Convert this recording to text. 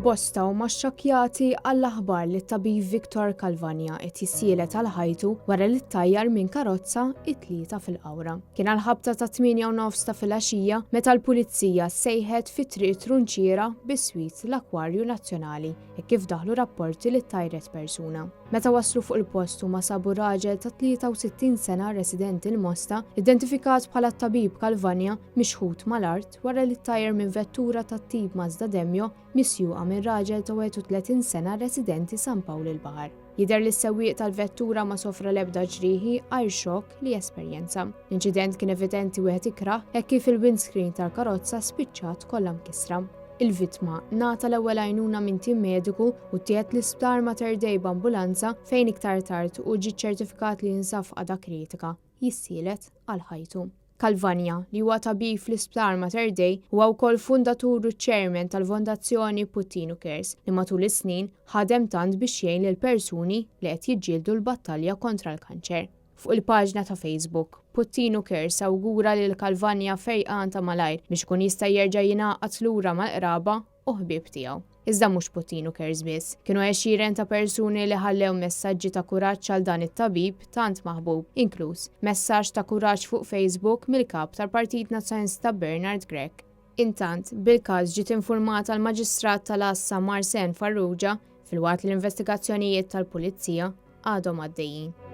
Bosta huma xxokkjati għall-aħbar li t-tabib Victor Calvagna qed jissielet għal ħajtu wara li ttajjar minn karozza it-tlieta fil-qawra. Kien għall-ħabta ta' 8:09 ta' filgħaxija meta l-Pulizija sejħet fi triq Trunċiera bis-Swit l-Akwarju Nazzjonali e kif daħlu rapporti li ttajret persuna. Meta waslu fuq il-post huma sabu raġel ta' 63 sena residenti l-Mosta identifikat bħala t-tabib Calvagna mixħut mal-art wara li ttajjar minn vettura tat-tip Mazda Demjo misjuqa minn raġel ta' 31 sena residenti San Pawl il-Baħar. Jidher li s-sewwieq tal-vettura ma sofra l-ebda ġrieħi għal xokk li esperjenza. L-inċident kien evidenti wieħed ikrah hekk kif il-windscreen tal-karozza spiċċat kollha mkissra. Il-vittma ngħata l-ewwel għajnuna minn tim mediku u tieħed l-isptar Mater Dei b'ambulanza fejn iktar tard u ġie ċertifikat li jinsab f'qada kritika jissielet għal ħajtu. Calvagna li huwa tabib fl-isptar Mater Dei huwa wkoll fundatur u chairman tal-Fondazzjoni Puttino Cares li matul is-snin ħadem tant biex jgħin lil persuni li qed jiġġieldu l-battalja kontra l-kanċer. Fuq il-paġna ta' Facebook, Puttino Cares awgura lil Calvagna fejqan ta' malajr biex kun jista' jerġa' jingħaqad lura mal-qraba u ħbieb tiegħu. Iżda mhux Puttino Cares biss, kienu għexieren ta' persuni li ħallew messaġġi ta' kuraġġ għal dan it-tabib tant maħbub, inkluż messaġġ ta' kuraġġ fuq Facebook mill-kap tal-Partit Nazzjonista Bernard Grech. Intant, bil-każ ġiet infurmata l-Maġistrat tal-Assa Marsen Farrugia fil-waqt l-investigazzjonijiet tal-Pulizija għadhom għaddejjin.